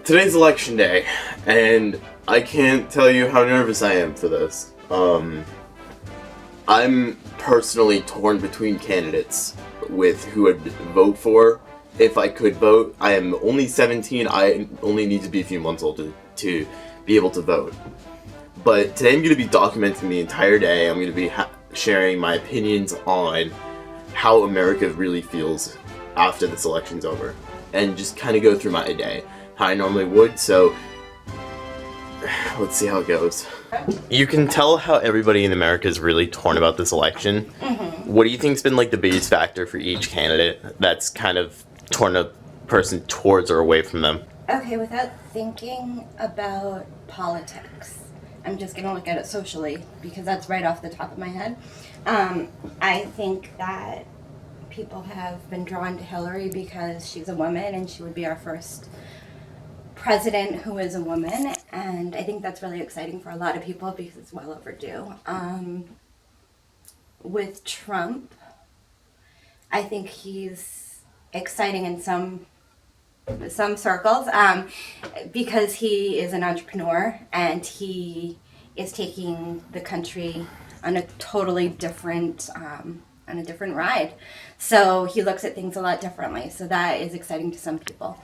Today's election day, and I can't tell you how nervous I am for this. I'm personally torn between candidates with who I'd vote for if I could vote. I am only 17, I only need to be a few months old to be able to vote. But today I'm going to be documenting the entire day. I'm going to be sharing my opinions on how America really feels after this election's over. And just kind of go through my day, how I normally would, so let's see how it goes. You can tell how everybody in America is really torn about this election. Mm-hmm. What do you think's been like the biggest factor for each candidate that's kind of torn a person towards or away from them? Okay, without thinking about politics, I'm just going to look at it socially because that's right off the top of my head. I think that people have been drawn to Hillary because she's a woman and she would be our first president who is a woman, and I think that's really exciting for a lot of people because it's well overdue. With Trump, I think he's exciting in some circles because he is an entrepreneur and he is taking the country on a totally different ride. So he looks at things a lot differently. So that is exciting to some people.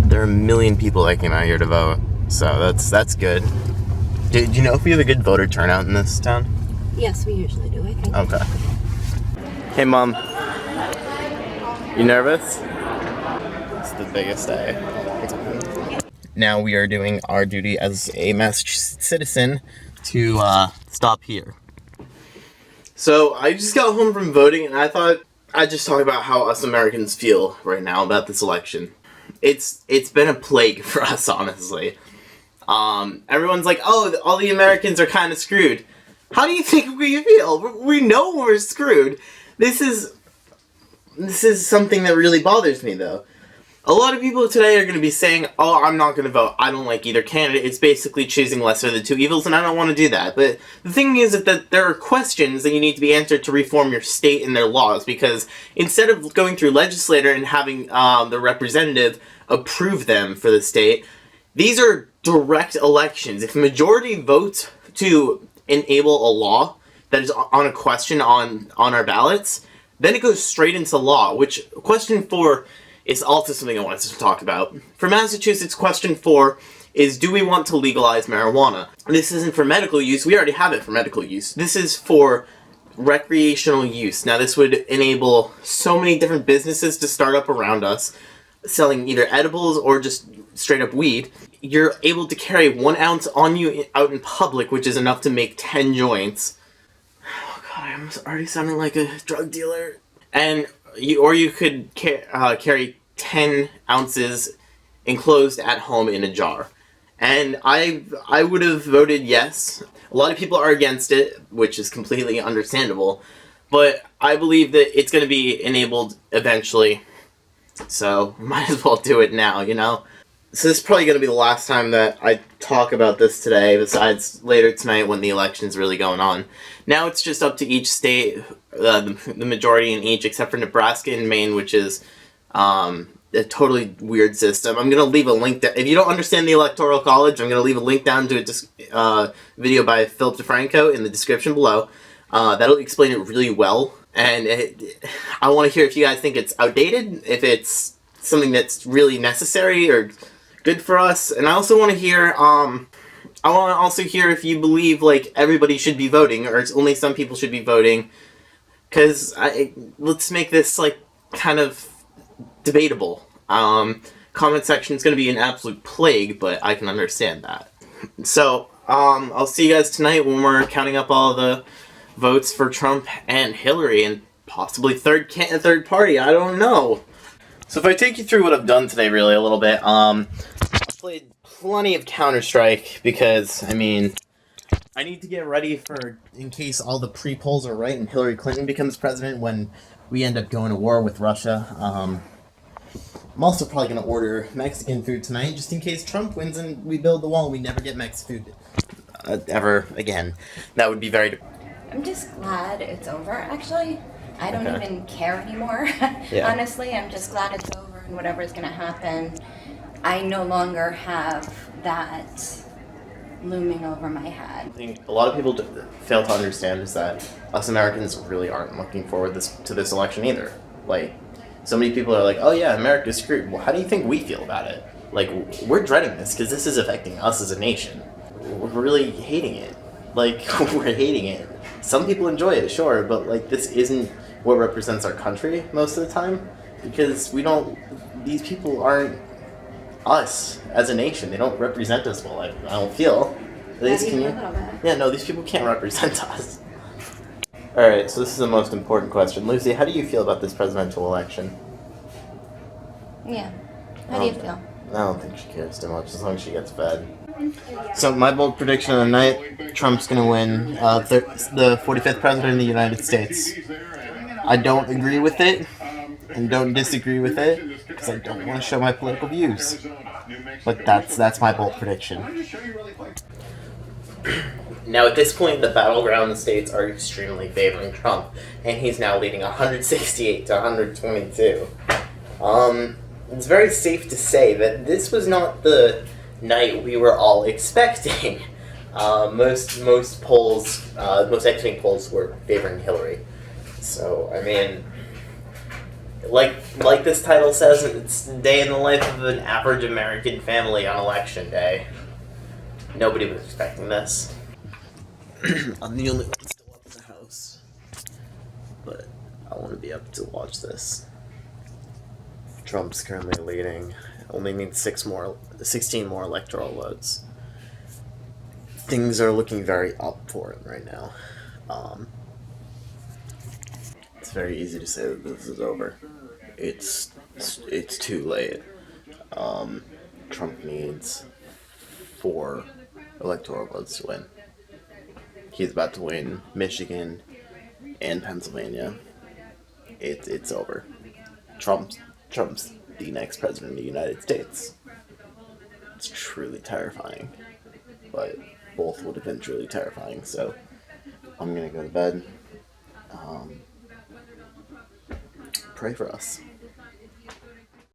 There are a million people that came out here to vote, so that's good. Do you know if we have a good voter turnout in this town? Yes, we usually do, I think. Okay. Hey, Mom. You nervous? It's the biggest day. Now we are doing our duty as a Massachusetts citizen to stop here. So I just got home from voting, and I thought I'd just talk about how us Americans feel right now about this election. It's been a plague for us, honestly. Everyone's like, oh, all the Americans are kind of screwed. How do you think we feel? We know we're screwed. This is something that really bothers me, though. A lot of people today are going to be saying, oh, I'm not going to vote. I don't like either candidate. It's basically choosing lesser of the two evils, and I don't want to do that. But the thing is that there are questions that you need to be answered to reform your state and their laws, because instead of going through legislator and having the representative approve them for the state, these are direct elections. If a majority votes to enable a law that is on a question on our ballots, then it goes straight into law, which question 4 is also something I wanted to talk about. For Massachusetts, question 4 is, do we want to legalize marijuana? This isn't for medical use. We already have it for medical use. This is for recreational use. Now, this would enable so many different businesses to start up around us, selling either edibles or just straight up weed. You're able to carry 1 ounce on you out in public, which is enough to make 10 joints. Oh god, I'm already sounding like a drug dealer. And you could carry 10 ounces enclosed at home in a jar. And I would have voted yes. A lot of people are against it, which is completely understandable. But I believe that it's going to be enabled eventually. So, might as well do it now, you know? So this is probably going to be the last time that I talk about this today, besides later tonight when the election's really going on. Now it's just up to each state, the majority in each, except for Nebraska and Maine, which is a totally weird system. I'm going to leave a link, if you don't understand the Electoral College, I'm going to leave a link down to a video by Philip DeFranco in the description below. That'll explain it really well. And I want to hear if you guys think it's outdated, if it's something that's really necessary or good for us. And I also want to hear, if you believe, like, everybody should be voting, or it's only some people should be voting. Because let's make this, like, kind of debatable. Comment section is going to be an absolute plague, but I can understand that. So, I'll see you guys tonight when we're counting up all the votes for Trump and Hillary, and possibly third party, I don't know. So if I take you through what I've done today really a little bit, I played plenty of Counter-Strike because, I mean, I need to get ready for, in case all the pre-polls are right and Hillary Clinton becomes president when we end up going to war with Russia. I'm also probably going to order Mexican food tonight, just in case Trump wins and we build the wall and we never get Mexican food ever again. That would be very I'm just glad it's over, actually. I don't Okay. even care anymore, Yeah. honestly. I'm just glad it's over and whatever's going to happen, I no longer have that looming over my head. I think a lot of people fail to understand is that us Americans really aren't looking forward to this election either. Like, so many people are like, "Oh yeah, America's screwed." Well, how do you think we feel about it? Like, we're dreading this because this is affecting us as a nation. We're really hating it. Like, we're hating it. Some people enjoy it, sure, but like, this isn't what represents our country most of the time because we don't. These people aren't us as a nation. They don't represent us well. I don't feel. At Not least, can even you? a little bit. Yeah, no, these people can't represent us. All right, so this is the most important question, Lucy. How do you feel about this presidential election? Yeah. How do you feel? I don't think she cares too much as long as she gets fed. So my bold prediction of the night: Trump's gonna win the 45th president of the United States. I don't agree with it, and don't disagree with it, because I don't want to show my political views. But that's my bold prediction. Now, at this point, the battleground states are extremely favoring Trump, and he's now leading 168 to 122. It's very safe to say that this was not the night we were all expecting. Most polls, most exiting polls were favoring Hillary. So, I mean, like this title says, it's a day in the life of an average American family on election day. Nobody was expecting this. I'm the only one still up in the house, but I want to be up to watch this. Trump's currently leading. Only needs 16 more electoral votes. Things are looking very up for him right now. It's very easy to say that this is over. It's too late. Trump needs 4 electoral votes to win. He's about to win Michigan and Pennsylvania. It's over. Trump's the next president of the United States. It's truly terrifying, but both would have been truly terrifying. So I'm gonna go to bed. Pray for us.